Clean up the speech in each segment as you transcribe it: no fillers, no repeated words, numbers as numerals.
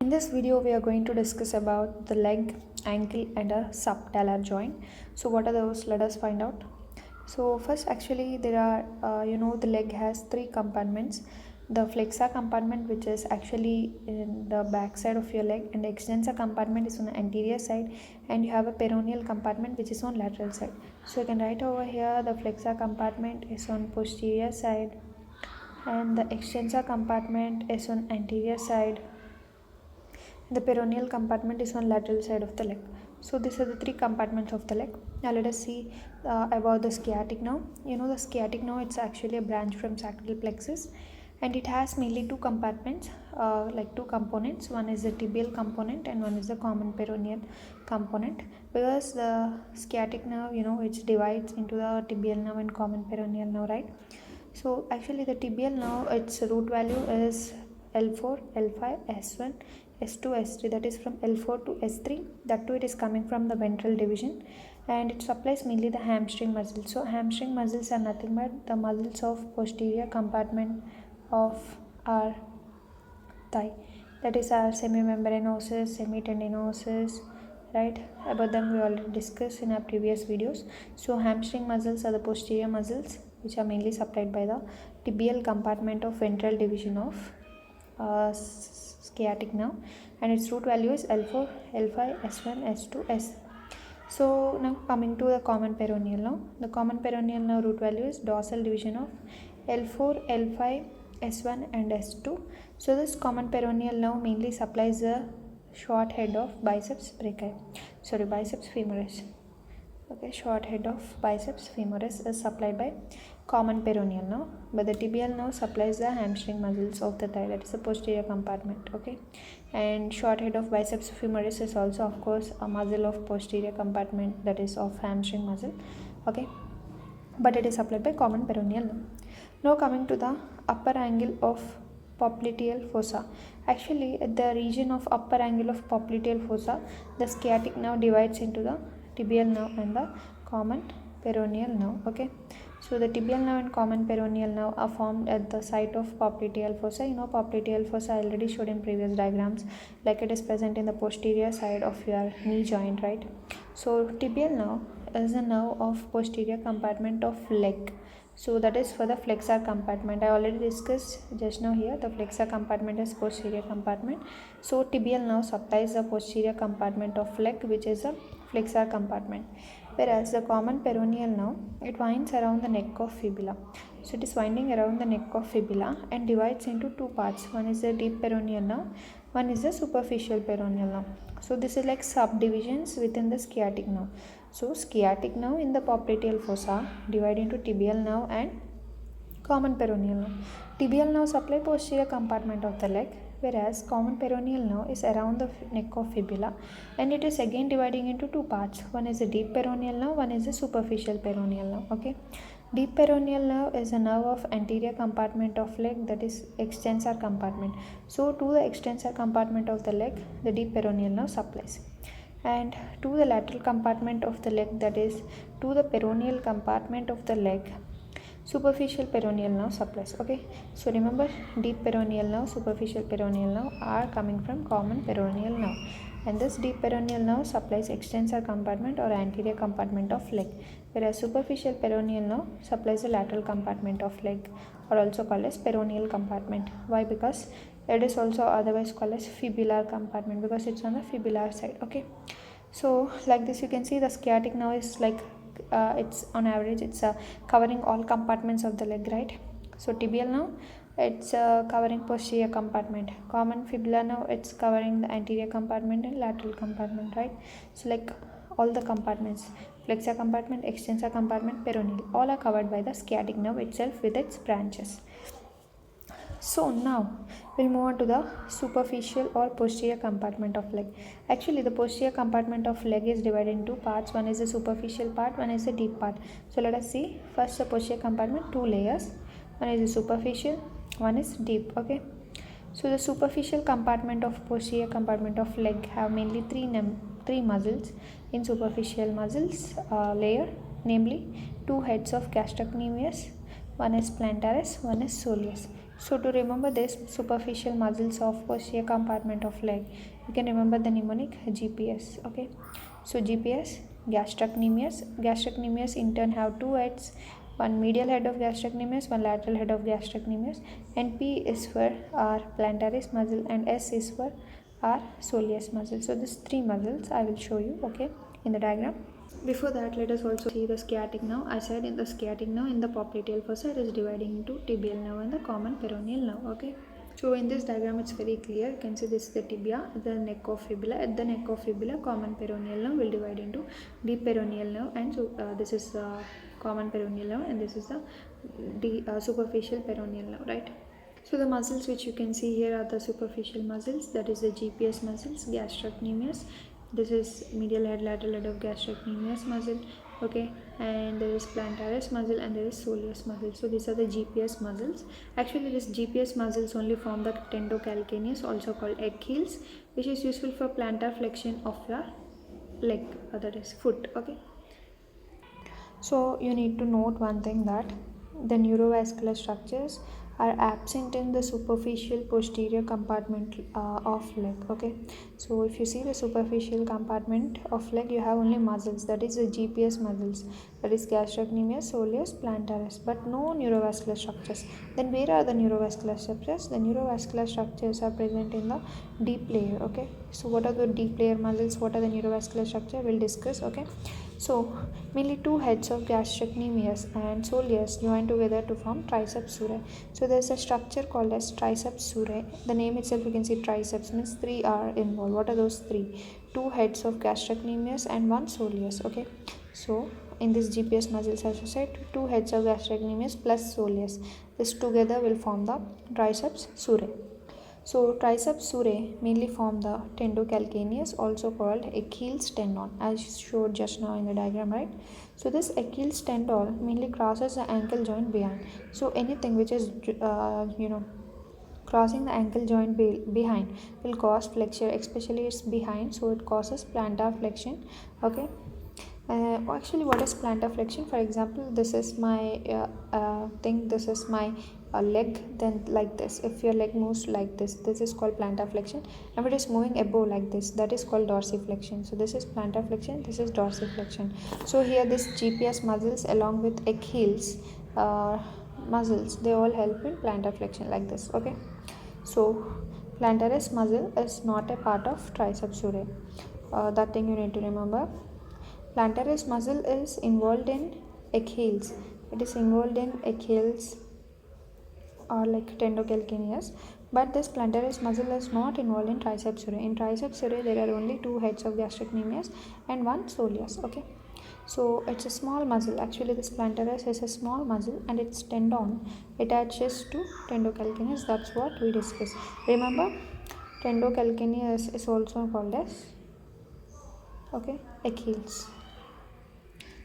In this video, we are going to discuss about the leg, ankle, and a subtalar joint. So, what are those? Let us find out. So, first, actually, there are, the leg has three compartments. The flexor compartment, which is actually in the back side of your leg, and the extensor compartment is on the anterior side, and you have a peroneal compartment, which is on lateral side. So, you can write over here the flexor compartment is on posterior side, and the extensor compartment is on anterior side. The peroneal compartment is on lateral side of the leg. So these are the three compartments of the leg. Now let us see about the sciatic nerve. The sciatic nerve, it's actually a branch from sacral plexus, and it has mainly two compartments, like two components. One is the tibial component and one is the common peroneal component. Because the sciatic nerve, it divides into the tibial nerve and common peroneal nerve, right? So actually the tibial nerve, its root value is L4, L5, S1, S2, S3, that is from L4 to S3. That too, it is coming from the ventral division, and it supplies mainly the hamstring muscles. So hamstring muscles are nothing but the muscles of posterior compartment of our thigh. That is our semimembranosus, semitendinosus, right? About them we already discussed in our previous videos. So hamstring muscles are the posterior muscles which are mainly supplied by the tibial compartment of ventral division of sciatic nerve, and its root value is L4, L5, S1, S2, S. So now coming to the common peroneal nerve. The common peroneal nerve root value is dorsal division of L4, L5, S1 and S2. So this common peroneal nerve mainly supplies the short head of biceps femoris. Okay, short head of biceps femoris is supplied by common peroneal nerve, but the tibial nerve supplies the hamstring muscles of the thigh, that is the posterior compartment. Okay, and short head of biceps femoris is also of course a muscle of posterior compartment, that is of hamstring muscle. Okay, but it is supplied by common peroneal nerve. Now coming to the upper angle of popliteal fossa. Actually at the region of upper angle of popliteal fossa, the sciatic nerve divides into the tibial nerve and the common peroneal nerve. Okay, so the tibial nerve and common peroneal nerve are formed at the site of popliteal fossa. Popliteal fossa I already showed in previous diagrams, like it is present in the posterior side of your knee joint, right? So tibial nerve is a nerve of posterior compartment of leg. So that is for the flexor compartment. I already discussed just now here. The flexor compartment is posterior compartment. So tibial nerve supplies the posterior compartment of leg, which is a flexor compartment. Whereas the common peroneal nerve, it winds around the neck of fibula. So it is winding around the neck of fibula and divides into two parts. One is the deep peroneal nerve, one is the superficial peroneal nerve. So this is like subdivisions within the sciatic nerve. So sciatic nerve in the popliteal fossa divide into tibial nerve and common peroneal nerve. Tibial nerve supply posterior compartment of the leg, whereas common peroneal nerve is around the neck of fibula, and it is again dividing into two parts. One is the deep peroneal nerve, one is the superficial peroneal nerve. Okay, deep peroneal nerve is a nerve of anterior compartment of leg, that is extensor compartment. So to the extensor compartment of the leg, the deep peroneal nerve supplies, and to the lateral compartment of the leg, that is to the peroneal compartment of the leg, superficial peroneal nerve supplies. Okay, so remember, deep peroneal nerve, superficial peroneal nerve are coming from common peroneal nerve, and this deep peroneal nerve supplies extensor compartment or anterior compartment of leg, whereas superficial peroneal nerve supplies the lateral compartment of leg, or also called as peroneal compartment. Why? Because it is also otherwise called as fibular compartment, because it's on the fibular side. Okay, so like this you can see the sciatic nerve is like it's on average it's covering all compartments of the leg, right? So tibial nerve, it's covering posterior compartment. Common fibular nerve, it's covering the anterior compartment and lateral compartment, right? So like all the compartments, flexor compartment, extensor compartment, peroneal, all are covered by the sciatic nerve itself with its branches. So now we'll move on to the superficial or posterior compartment of leg. Actually the posterior compartment of leg is divided into two parts. One is the superficial part, one is the deep part. So let us see first the posterior compartment, two layers. One is the superficial, one is deep. Okay, so the superficial compartment of posterior compartment of leg have mainly three muscles in superficial muscles layer, namely two heads of gastrocnemius, one is plantaris, one is soleus. So to remember this superficial muscles of posterior compartment of leg, you can remember the mnemonic GPS. Okay, so GPS, gastrocnemius. Gastrocnemius in turn have two heads, one medial head of gastrocnemius, one lateral head of gastrocnemius, and P is for our plantaris muscle and S is for our soleus muscle. So these three muscles I will show you, okay, in the diagram. Before that, let us also see the sciatic nerve. I said in the sciatic nerve, in the popliteal fossa, it is dividing into tibial nerve and the common peroneal nerve. Okay. So in this diagram, it's very clear. You can see this is the tibia, the neck of fibula. At the neck of fibula, common peroneal nerve will divide into deep peroneal nerve, and so this is common peroneal nerve, and this is the superficial peroneal nerve, right? So the muscles which you can see here are the superficial muscles, that is the GPS muscles, gastrocnemius. This is medial head, lateral head of gastrocnemius muscle, okay, and there is plantaris muscle and there is soleus muscle. So these are the GPS muscles. Actually, this GPS muscles only form the tendocalcaneus, also called Achilles, which is useful for plantar flexion of your leg, that is foot, okay. So you need to note one thing, that the neurovascular structures are absent in the superficial posterior compartment of leg, okay. So if you see the superficial compartment of leg, you have only muscles, that is the GPS muscles, that is gastrocnemius, soleus, plantaris, but no neurovascular structures. Then where are the neurovascular structures? The neurovascular structures are present in the deep layer, okay. So what are the deep layer muscles, what are the neurovascular structure, we'll discuss, okay. So mainly two heads of gastrocnemius and soleus join together to form triceps surae. So there's a structure called as triceps surae. The name itself, you can see triceps means three are involved. What are those three? Two heads of gastrocnemius and one soleus, okay. So in this GPS muscles, as I said, two heads of gastrocnemius plus soleus, this together will form the triceps surae. So triceps surae mainly form the tendocalcaneus, also called Achilles tendon, as showed just now in the diagram, right? So this Achilles tendon mainly crosses the ankle joint behind. So anything which is crossing the ankle joint behind will cause flexure, especially it's behind, so it causes plantar flexion, okay. Actually, what is plantar flexion? For example, this is my thing, this is my leg, then like this, if your leg moves like this is called plantar flexion. If it is moving above like this, that is called dorsiflexion. So this is plantar flexion, this is dorsiflexion. So here this GPS muscles along with Achilles muscles, they all help in plantar flexion like this, okay. So plantaris muscle is not a part of triceps surae. That thing you need to remember. Plantaris muscle is involved in Achilles. It is involved in Achilles or like tendocalcaneus, but this plantaris muscle is not involved in triceps surae. In triceps surae, there are only two heads of gastrocnemius and one soleus, okay. So it's a small muscle. Actually, this plantaris is a small muscle and its tendon attaches to tendocalcaneus. That's what we discussed. Remember, tendocalcaneus is also called as, okay, Achilles.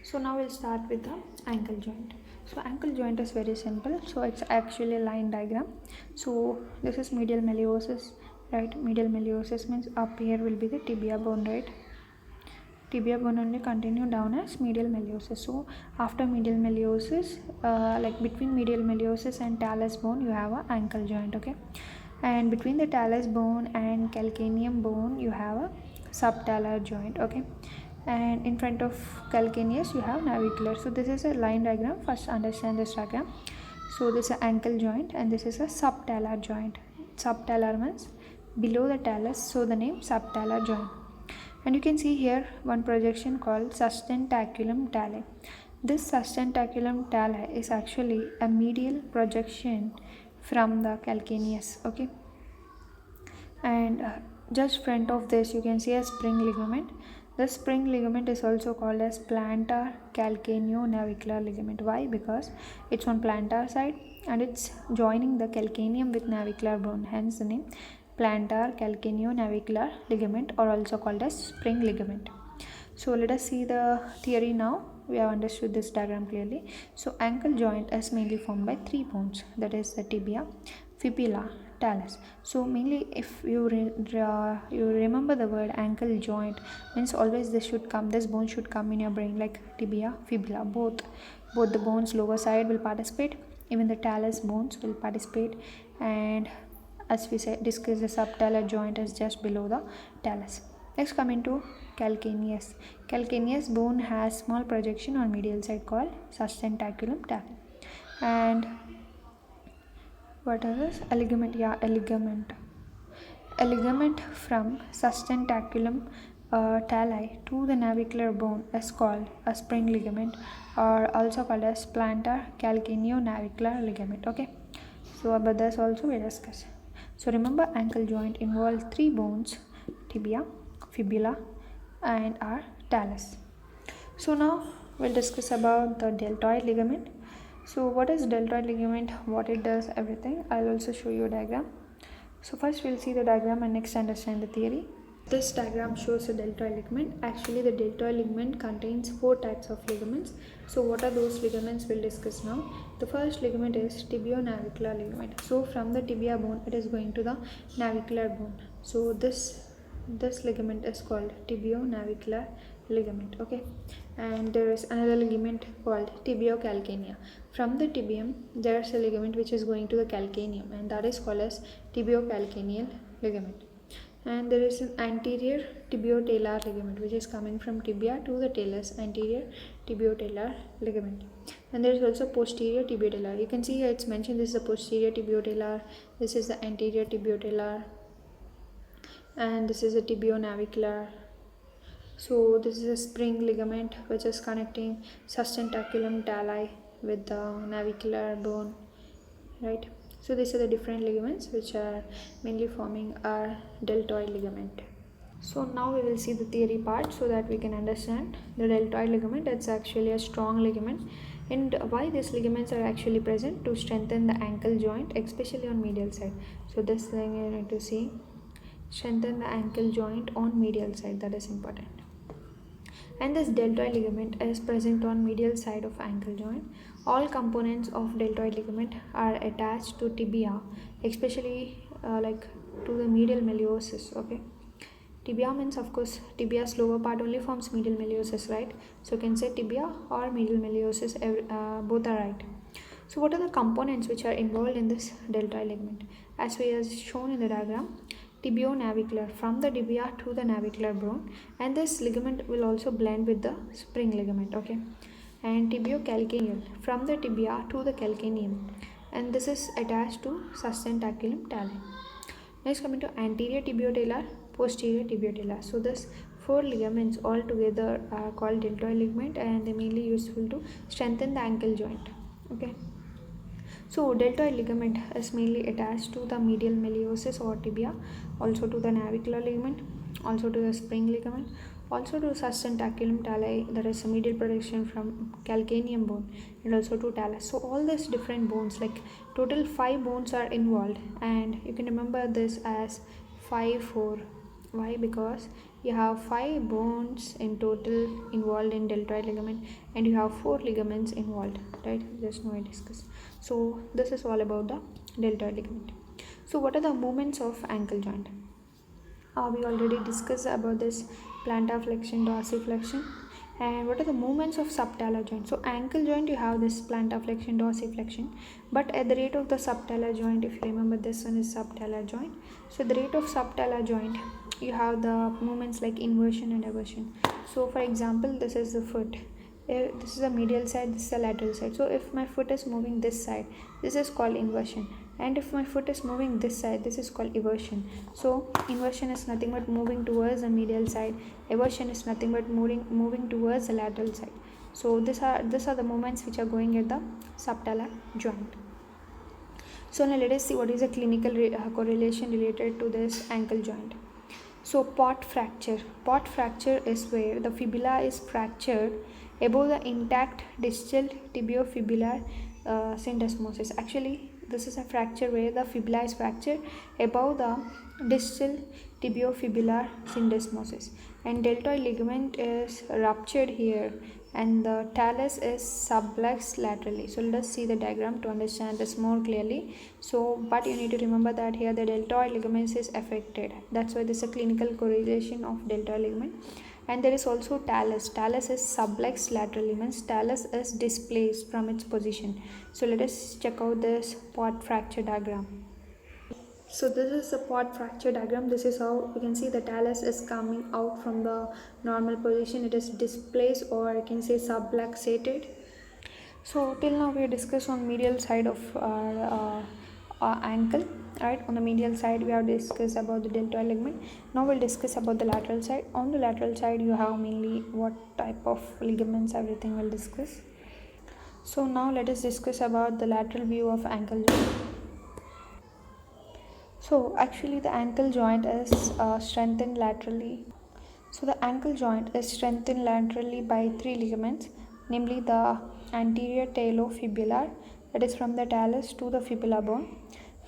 So now we'll start with the ankle joint. So ankle joint is very simple. So it's actually a line diagram. So this is medial malleosus, right? Medial malleosus means up here will be the tibia bone, right? Tibia bone only continue down as medial malleosus. So after medial malleosus, like between medial malleosus and talus bone, you have a ankle joint, okay? And between the talus bone and calcaneum bone, you have a subtalar joint, okay. And in front of calcaneus, you have navicular. So this is a line diagram. First understand this diagram. So this is an ankle joint and this is a subtalar joint. Subtalar means below the talus, so the name subtalar joint. And you can see here one projection called sustentaculum talae. This sustentaculum talae is actually a medial projection from the calcaneus, okay. And just front of this, you can see a spring ligament. The spring ligament is also called as plantar calcaneonavicular ligament. Why? Because it's on plantar side and it's joining the calcaneum with navicular bone. Hence the name plantar calcaneonavicular ligament, or also called as spring ligament. So let us see the theory now. We have understood this diagram clearly. So ankle joint is mainly formed by three bones, that is the tibia, fibula, talus. So mainly if you remember the word ankle joint, means always this bone should come in your brain, like tibia, fibula, both the bones lower side will participate even the talus bones will participate. And as we said, discuss the subtalar joint is just below the talus. Next, coming to calcaneus. Calcaneus bone has small projection on medial side called sustentaculum tali. And what is this? A ligament. Yeah, a ligament. A ligament from sustentaculum tali to the navicular bone is called a spring ligament, or also called as plantar calcaneo-navicular ligament. Okay, so about this also we discuss. So remember, ankle joint involves three bones: tibia, fibula, and our talus. So now we'll discuss about the deltoid ligament. So what is deltoid ligament, what it does, everything. I'll also show you a diagram. So first we'll see the diagram and next understand the theory. This diagram shows a deltoid ligament. Actually, the deltoid ligament contains 4 types of ligaments. So what are those ligaments, we'll discuss now. The first ligament is tibio-navicular ligament. So from the tibia bone, it is going to the navicular bone. So this ligament is called tibio-navicular ligament. Okay, and there is another ligament called tibiocalcanea. From the tibium, there is a ligament which is going to the calcaneum, and that is called as tibiocalcaneal ligament. And there is an anterior tibiotalar ligament which is coming from tibia to the talus, anterior tibiotalar ligament. And there is also posterior tibiotalar. You can see here it's mentioned this is the posterior tibiotalar, this is the anterior tibiotalar, and this is a tibio-navicular. So this is a spring ligament which is connecting sustentaculum tali with the navicular bone, right? So these are the different ligaments which are mainly forming our deltoid ligament. So now we will see the theory part so that we can understand the deltoid ligament. It's actually a strong ligament, and why these ligaments are actually present: to strengthen the ankle joint, especially on medial side. So this thing you need to see, strengthen the ankle joint on medial side, that is important. And this deltoid ligament is present on medial side of ankle joint. All components of deltoid ligament are attached to tibia, especially like to the medial malleosus. Okay, tibia means, of course, tibia's lower part only forms medial malleosus, right? So you can say tibia or medial malleosus, both are right. So what are the components which are involved in this deltoid ligament? As we have shown in the diagram, tibio-navicular, from the tibia to the navicular bone, and this ligament will also blend with the spring ligament. Okay, and tibiocalcaneal, from the tibia to the calcaneum, and this is attached to sustentaculum tali. Next, coming to anterior tibiotalar, posterior tibiotalar. So this 4 ligaments all together are called deltoid ligament, and they mainly useful to strengthen the ankle joint. Okay, so deltoid ligament is mainly attached to the medial malleosus or tibia, also to the navicular ligament, also to the spring ligament, also to sustentaculum tali, that is a medial projection from calcaneum bone, and also to talus. So all these different bones, like total 5 bones are involved, and you can remember this as 5-4. Why? Because you have 5 bones in total involved in deltoid ligament, and you have 4 ligaments involved, right? Just now I discussed. So this is all about the deltoid ligament. So what are the movements of ankle joint? We already discussed about this plantar flexion, dorsiflexion. And what are the movements of subtalar joint? So ankle joint, you have this plantar flexion, dorsiflexion, but at the rate of the subtalar joint, if you remember, this one is subtalar joint. So the rate of subtalar joint, you have the movements like inversion and eversion. So for example, this is the foot. This is the medial side, this is the lateral side. So if my foot is moving this side, this is called inversion, and if my foot is moving this side, this is called eversion. So inversion is nothing but moving towards the medial side, eversion is nothing but moving towards the lateral side. So these are the movements which are going at the subtalar joint. So now let us see what is the clinical correlation related to this ankle joint. So pot fracture. Pot fracture is where the fibula is fractured above the intact distal tibiofibular syndesmosis. Actually, this is a fracture where the fibula is fractured above the distal tibiofibular syndesmosis, and deltoid ligament is ruptured here, and the talus is subluxed laterally. So let us see the diagram to understand this more clearly. So but you need to remember that here the deltoid ligament is affected. That's why this is a clinical correlation of deltoid ligament. And there is also talus. Talus is subluxed laterally, means talus is displaced from its position. So let us check out this pod fracture diagram. So this is the pod fracture diagram. This is how you can see the talus is coming out from the normal position. It is displaced, or you can say subluxated. So till now we discussed on medial side of our ankle, right? On the medial side we have discussed about the deltoid ligament. Now we'll discuss about the lateral side. On the lateral side you have mainly what type of ligaments, everything we'll discuss. So now let us discuss about the lateral view of ankle joint. So actually the ankle joint is strengthened laterally. So the ankle joint is strengthened laterally by three ligaments, namely the anterior talofibular, that is from the talus to the fibula bone,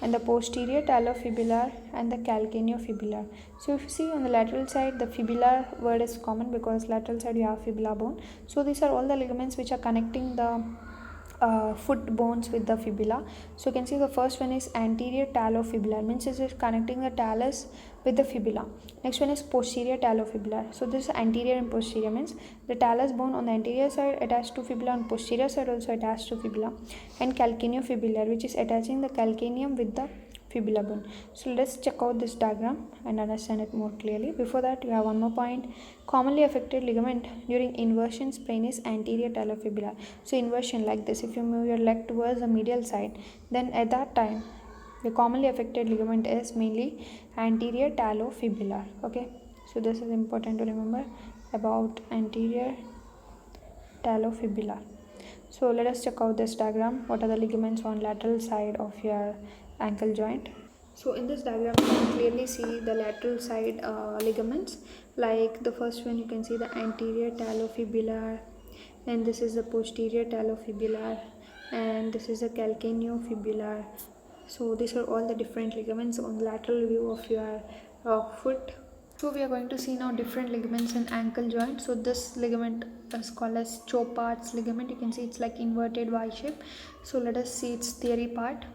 and the posterior talofibular and the calcaneofibular. So if you see on the lateral side, the fibular word is common because lateral side you have fibula bone. So these are all the ligaments which are connecting the foot bones with the fibula. So you can see the first one is anterior talofibular, means it is connecting the talus with the fibula. Next one is posterior talofibular. So this is anterior and posterior, means the talus bone on the anterior side attached to fibula, on posterior side also attached to fibula. And calcaneofibular, which is attaching the calcaneum with the fibula bone. So let's check out this diagram and understand it more clearly. Before that, you have one more point. Commonly affected ligament during inversion sprain is anterior talofibular. So inversion like this, if you move your leg towards the medial side, then at that time the commonly affected ligament is mainly anterior talofibular. Okay, so this is important to remember about anterior talofibular. So let us check out this diagram. What are the ligaments on lateral side of your ankle joint? So in this diagram you can clearly see the lateral side ligaments. Like the first one you can see the anterior talofibular, and this is the posterior talofibular, and this is the calcaneofibular. So these are all the different ligaments on the lateral view of your foot. So we are going to see now different ligaments in ankle joint. So this ligament is called as Chopard's ligament. You can see it's like inverted Y shape. So let us see its theory part.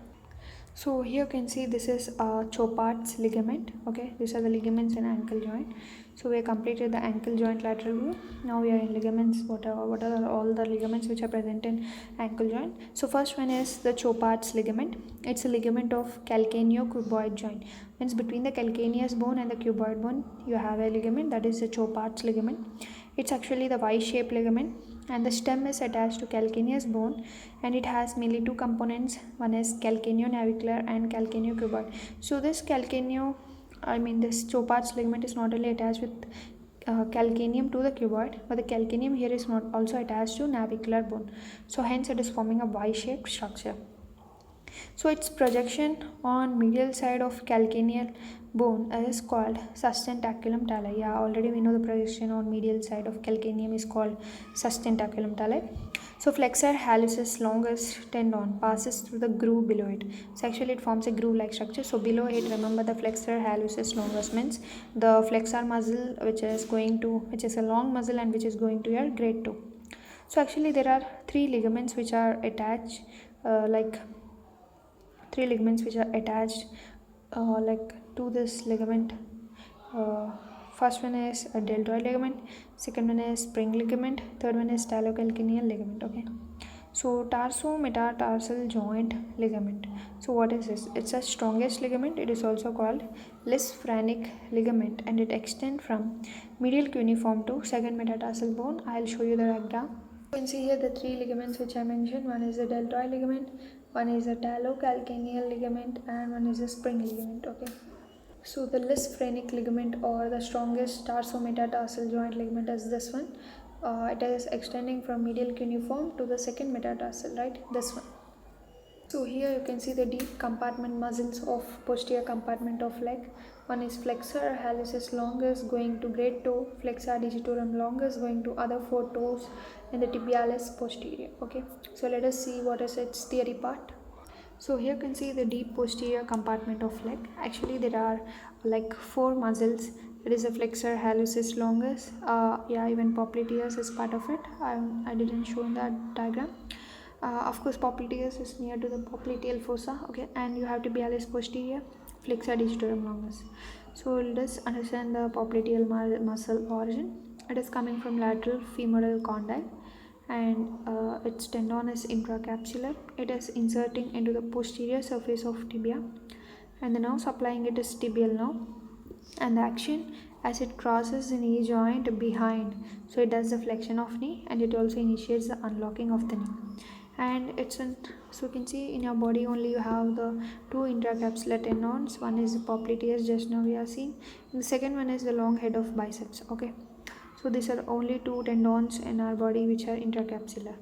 So here you can see this is Chopard's ligament. Okay, these are the ligaments in ankle joint. So we have completed the ankle joint lateral view. Now we are in ligaments. What are all the ligaments which are present in ankle joint? So first one is the Chopard's ligament. It's a ligament of calcaneocuboid joint. Means between the calcaneus bone and the cuboid bone you have a ligament, that is the Chopard's ligament. It's actually the Y-shaped ligament, and the stem is attached to calcaneus bone, and it has mainly two components. One is calcaneonavicular and calcaneocuboid. So this this Chopard's ligament is not only attached with calcaneum to the cuboid, but the calcaneum here is not also attached to navicular bone. So hence it is forming a Y-shaped structure. So its projection on medial side of calcaneal bone is called sustentaculum talli. Yeah, already we know the projection on medial side of calcaneum is called sustentaculum talli. So flexor hallucis longus tendon passes through the groove below it. So actually it forms a groove-like structure. So below it, remember the flexor hallucis longus means the flexor muscle which is a long muscle and which is going to your great toe. So actually there are three ligaments which are attached to this ligament. First one is a deltoid ligament, second one is spring ligament, third one is talocalcaneal ligament. Okay, so tarsometatarsal joint ligament. So what is this? It's the strongest ligament. It is also called Lisfranc ligament, and it extends from medial cuneiform to second metatarsal bone. I'll show you the diagram. You can see here the three ligaments which I mentioned. One is the deltoid ligament, one is a talocalcaneal ligament, and one is a spring ligament. Okay, so the Lisfranc ligament, or the strongest tarsometatarsal joint ligament, is this one. It is extending from medial cuneiform to the second metatarsal, right? This one. So here you can see the deep compartment muscles of posterior compartment of leg. One is flexor hallucis longus going to great toe, flexor digitorum longus going to other four toes, and the tibialis posterior. Okay, so let us see what is its theory part. So here you can see the deep posterior compartment of leg. Actually there are like four muscles. It is a flexor hallucis longus. Even popliteus is part of it. I didn't show in that diagram. Of course popliteus is near to the popliteal fossa. Okay, and you have tibialis posterior, flexor digitorum longus. So let us understand the popliteal muscle origin. It is coming from lateral femoral condyle, and its tendon is intracapsular. It is inserting into the posterior surface of tibia, and the nerve supplying it is tibial nerve. And the action, as it crosses the knee joint behind, so it does the flexion of knee, and it also initiates the unlocking of the knee. And it's in, so you can see in your body only you have the two intracapsular tendons. One is the popliteus, just now we are seeing, and the second one is the long head of biceps. Okay, so these are only two tendons in our body which are intracapsular.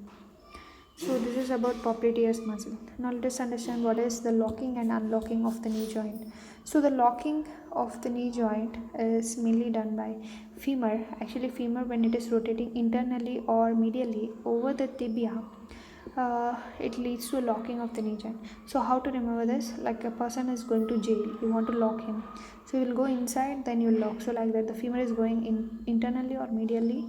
So this is about popliteus muscle. Now let us understand what is the locking and unlocking of the knee joint. So the locking of the knee joint is mainly done by femur. Actually, femur, when it is rotating internally or medially over the tibia, it leads to a locking of the knee joint. So how to remember this? Like a person is going to jail, you want to lock him, so you will go inside, then you lock. So like that, the femur is going in internally or medially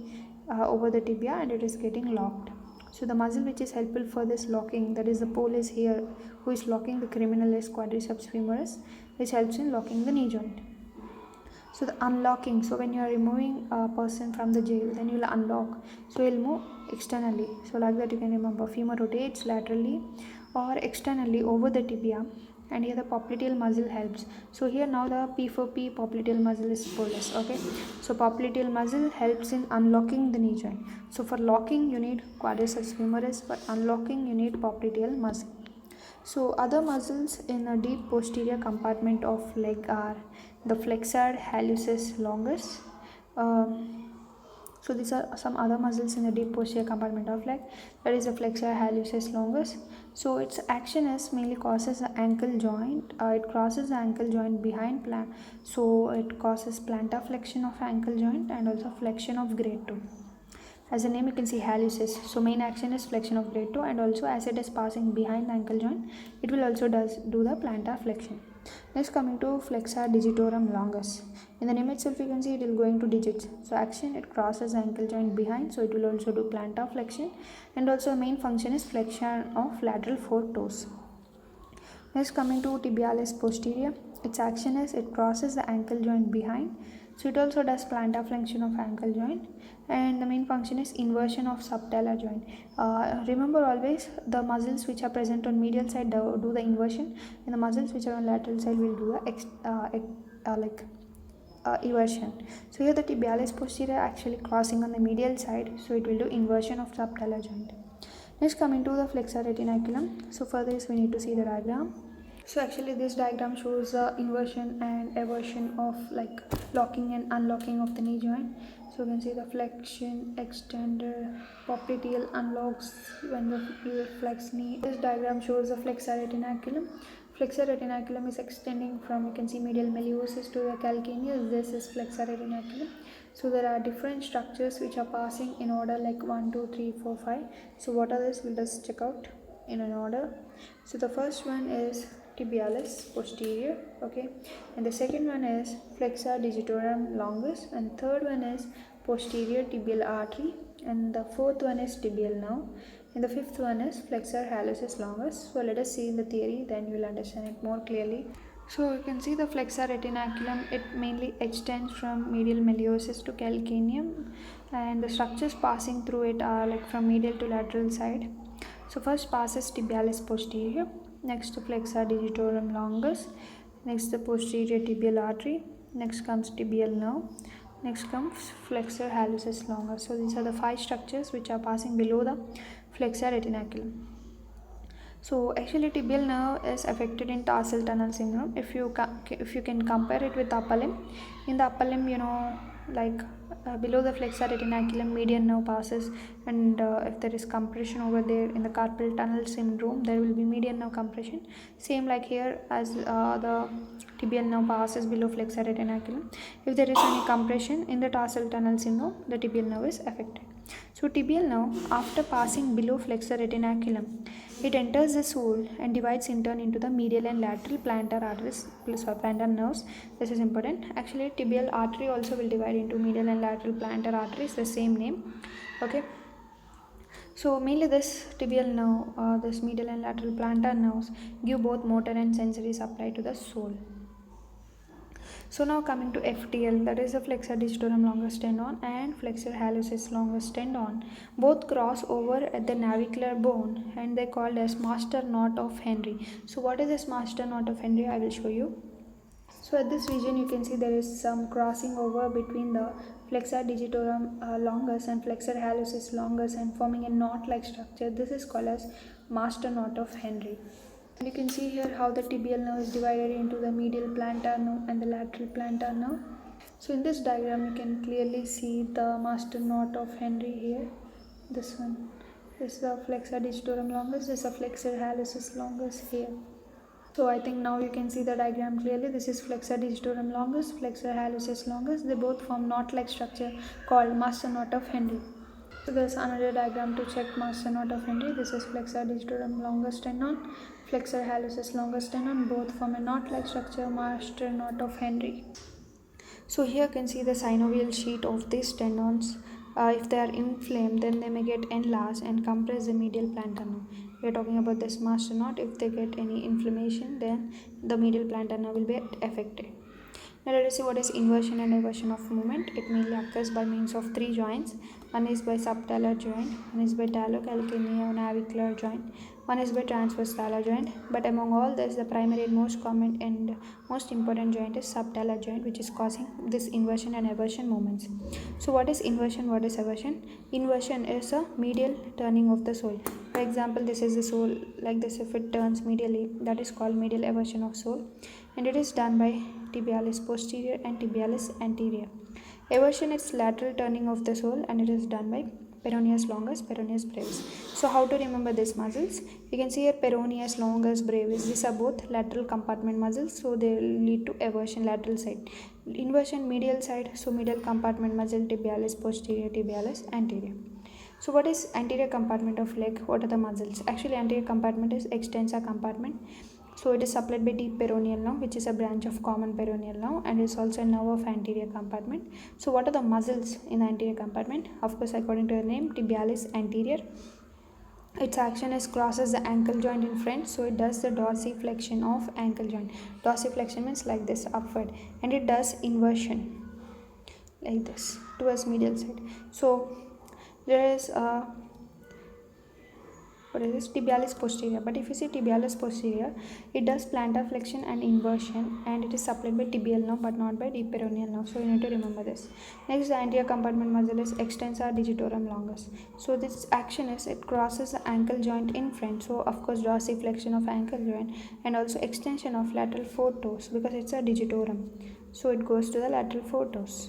over the tibia, and it is getting locked. So the muscle which is helpful for this locking, that is the pole is here, who is locking the criminal is quadriceps femoris, which helps in locking the knee joint. So the unlocking, so when you are removing a person from the jail, then you will unlock, so you will move externally. So like that you can remember, femur rotates laterally or externally over the tibia, and here the popliteal muscle helps. So here now the P4P popliteal muscle is polus. Okay, so popliteal muscle helps in unlocking the knee joint. So for locking you need quadriceps femoris, for unlocking you need popliteal muscle. So other muscles in a deep posterior compartment of leg are the flexor hallucis longus. So these are some other muscles in the deep posterior compartment of leg. That is the flexor hallucis longus. So its action is mainly causes the ankle joint. It crosses the ankle joint behind plant. So it causes plantar flexion of ankle joint and also flexion of grade 2. As the name you can see hallucis, so main action is flexion of grade 2, and also as it is passing behind the ankle joint, it will also do the plantar flexion. Next, coming to flexor digitorum longus. In the name itself you can see it will going to digits. So action, it crosses the ankle joint behind, so it will also do plantar flexion, and also main function is flexion of lateral 4 toes. Next, coming to tibialis posterior, its action is it crosses the ankle joint behind, so it also does plantar flexion of ankle joint, and the main function is inversion of subtalar joint. Remember always, the muscles which are present on medial side do the inversion, and the muscles which are on lateral side will do the eversion. So here the tibialis posterior actually crossing on the medial side, so it will do inversion of subtalar joint. Next, coming to the flexor retinaculum. So for this we need to see the diagram. So actually this diagram shows the inversion and eversion of like locking and unlocking of the knee joint. So you can see the flexion, extender, popliteal unlocks when the flex knee. This diagram shows the flexor retinaculum. Flexor retinaculum is extending from, you can see, medial malleosus to the calcaneus. This is flexor retinaculum. So there are different structures which are passing in order like 1, 2, 3, 4, 5. So what are this? We'll just check out in an order. So the first one is tibialis posterior, okay, and the second one is flexor digitorum longus, and third one is posterior tibial artery, and the fourth one is tibial nerve, and the fifth one is flexor hallucis longus. So let us see in the theory, then you will understand it more clearly. So you can see the flexor retinaculum, it mainly extends from medial malleosus to calcaneum, and the structures passing through it are like from medial to lateral side. So first passes tibialis posterior, next flexor digitorum longus, next the posterior tibial artery, next comes tibial nerve, next comes flexor hallucis longus. So these are the 5 structures which are passing below the flexor retinaculum. So actually tibial nerve is affected in tarsal tunnel syndrome. If you can compare it with the upper limb, in the upper limb, like below the flexor retinaculum median nerve passes, and if there is compression over there in the carpal tunnel syndrome, there will be median nerve compression. Same like here, as the tibial nerve passes below flexor retinaculum. If there is any compression in the tarsal tunnel syndrome, the tibial nerve is affected. So tibial nerve, after passing below flexor retinaculum, it enters the sole and divides in turn into the medial and lateral plantar arteries, plantar nerves. This is important. Actually, tibial artery also will divide into medial and lateral plantar arteries, the same name. Okay. So mainly this tibial nerve, this medial and lateral plantar nerves give both motor and sensory supply to the sole. So now coming to FTL, that is the flexor digitorum longus tendon and flexor hallucis longus tendon. Both cross over at the navicular bone and they called as master knot of Henry. So what is this master knot of Henry? I will show you. So at this region you can see there is some crossing over between the flexor digitorum longus and flexor hallucis longus and forming a knot-like structure. This is called as master knot of Henry. And you can see here how the tibial nerve is divided into the medial plantar nerve and the lateral plantar nerve. So in this diagram you can clearly see the master knot of Henry here. This one. This is the flexor digitorum longus. This is the flexor hallucis longus here. So I think now you can see the diagram clearly. This is flexor digitorum longus, flexor hallucis longus. They both form knot-like structure called master knot of Henry. So there's another diagram to check master knot of Henry. This is flexor digitorum longus tendon, flexor hallucis longus tendon. Both form a knot-like structure, master knot of Henry. So here you can see the synovial sheet of these tendons. If they are inflamed, then they may get enlarged and compress the medial plantar nerve. We are talking about this master knot. If they get any inflammation, then the medial plantar nerve will be affected. Now let us see what is inversion and eversion of movement. It mainly occurs by means of three joints. One is by subtalar joint, one is by talocalcaneonavicular joint, one is by transverse talar joint. But among all this, the primary and most common and most important joint is subtalar joint, which is causing this inversion and eversion movements. So what is inversion? What is eversion? Inversion is a medial turning of the sole. For example, this is the sole like this. If it turns medially, that is called medial eversion of sole, and it is done by tibialis posterior and tibialis anterior. Eversion is lateral turning of the sole and it is done by peroneus longus, peroneus brevis. So how to remember these muscles? You can see here peroneus longus, brevis. These are both lateral compartment muscles, so they lead to eversion lateral side. Inversion medial side, so medial compartment muscle tibialis posterior, tibialis anterior. So what is anterior compartment of leg? What are the muscles? Actually anterior compartment is extensor compartment. So it is supplied by deep peroneal nerve, which is a branch of common peroneal nerve, and is also a nerve of anterior compartment. So what are the muscles in the anterior compartment? Of course, according to the name, tibialis anterior. Its action is crosses the ankle joint in front, so it does the dorsiflexion of ankle joint. Dorsiflexion means like this, upward, and it does inversion like this towards medial side. So there is what is this? Tibialis posterior. But if you see tibialis posterior, it does plantar flexion and inversion, and it is supplied by tibial nerve but not by deep peroneal nerve. So you need to remember this. Next, the anterior compartment muscle is extensor digitorum longus. So this action is it crosses the ankle joint in front. So of course dorsiflexion of ankle joint and also extension of lateral foretoes because it's a digitorum. So it goes to the lateral foretoes.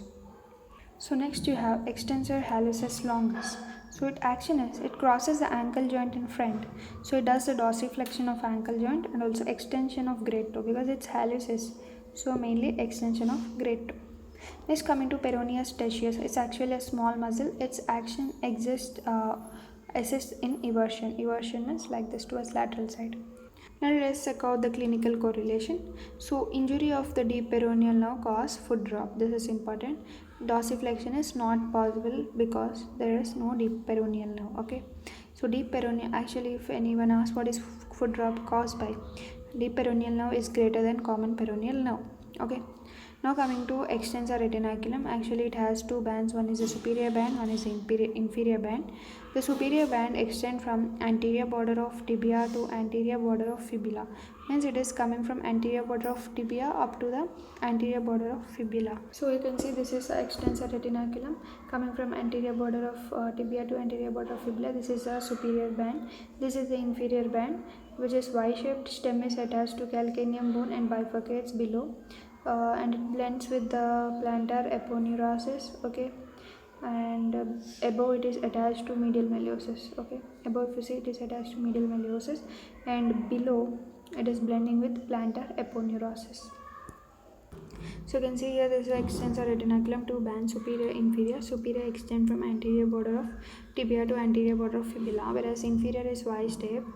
So next you have extensor hallucis longus. So its action is it crosses the ankle joint in front. So it does the dorsiflexion of ankle joint and also extension of great toe because it's hallucis. So mainly extension of great toe. Next coming to peroneus tertius. It's actually a small muscle. Its action assists in eversion. Eversion means like this towards lateral side. Now let's check out the clinical correlation. So injury of the deep peroneal nerve cause foot drop. This is important. Dorsiflexion is not possible because there is no deep peroneal nerve. Okay. So deep peroneal, actually if anyone asks what is foot drop caused by, deep peroneal nerve is greater than common peroneal nerve. Okay. Now coming to extensor retinaculum, actually it has two bands. One is the superior band, one is the inferior band. The superior band extends from anterior border of tibia to anterior border of fibula. Means it is coming from anterior border of tibia up to the anterior border of fibula. So you can see this is the extensor retinaculum coming from anterior border of tibia to anterior border of fibula. This is the superior band. This is the inferior band, which is Y-shaped. Stem is attached to calcaneum bone and bifurcates below. And it blends with the plantar aponeurosis. Okay, and above it is attached to medial meiosis. Okay, above if you see it is attached to medial meiosis, and below it is blending with plantar aponeurosis. So you can see here this is extensor retinaculum, two bands, superior inferior. Superior extend from anterior border of tibia to anterior border of fibula, whereas inferior is Y-shaped.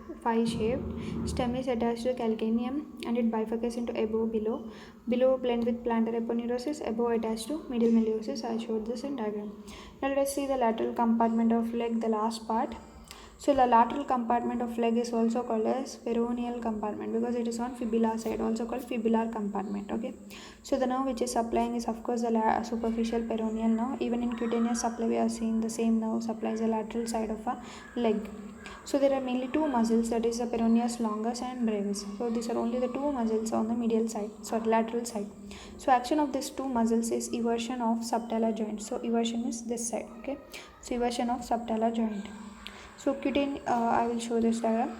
Stem is attached to calcaneum and it bifurcates into above, below. Below blend with plantar aponeurosis, above attached to medial meiosis. I showed this in diagram. Now let us see the lateral compartment of leg, the last part. So the lateral compartment of leg is also called as peroneal compartment because it is on fibula side, also called fibular compartment. Okay, so the nerve which is supplying is of course the superficial peroneal nerve. Even in cutaneous supply we are seeing the same nerve supplies the lateral side of a leg. So there are mainly two muscles, that is the peroneus longus and brevis. So these are only the two muscles on the medial side, lateral side. So action of these two muscles is eversion of subtalar joint. So eversion is this side. Okay, so eversion of subtalar joint. So I will show this diagram.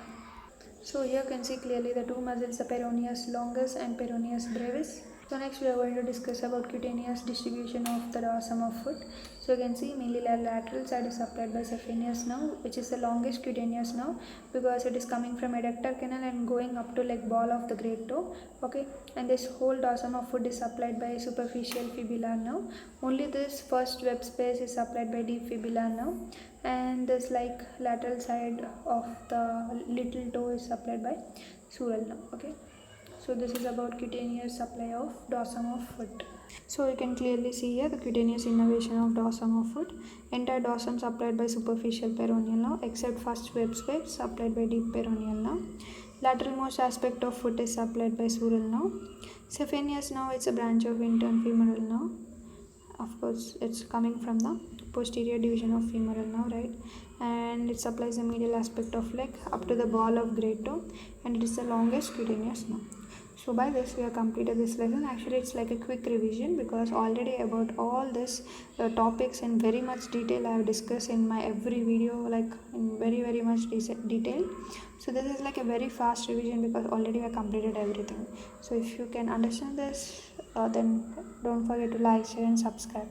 So here you can see clearly the two muscles, the peroneus longus and peroneus brevis. So next we are going to discuss about cutaneous distribution of the dorsum of foot. So you can see mainly the lateral side is supplied by saphenous nerve, which is the longest cutaneous nerve because it is coming from adductor canal and going up to like ball of the great toe. Okay, and this whole dorsum of foot is supplied by superficial fibular nerve. Only this first web space is supplied by deep fibular nerve, and this like lateral side of the little toe is supplied by sural nerve. Okay, so this is about cutaneous supply of dorsum of foot. So you can clearly see here the cutaneous innervation of dorsum of foot. Entire dorsum supplied by superficial peroneal nerve except first web space supplied by deep peroneal nerve. Lateral most aspect of foot is supplied by sural nerve. Saphenous nerve, it's a branch of internfemoral nerve. Of course, it's coming from the posterior division of femoral nerve, right? And it supplies the medial aspect of leg up to the ball of great toe, and it is the longest cutaneous nerve. So by this we have completed this lesson. Actually it's like a quick revision because already about all this topics in very much detail I have discussed in my every video, like in very much detail. So this is like a very fast revision because already I completed everything. So if you can understand this, then don't forget to like, share and subscribe.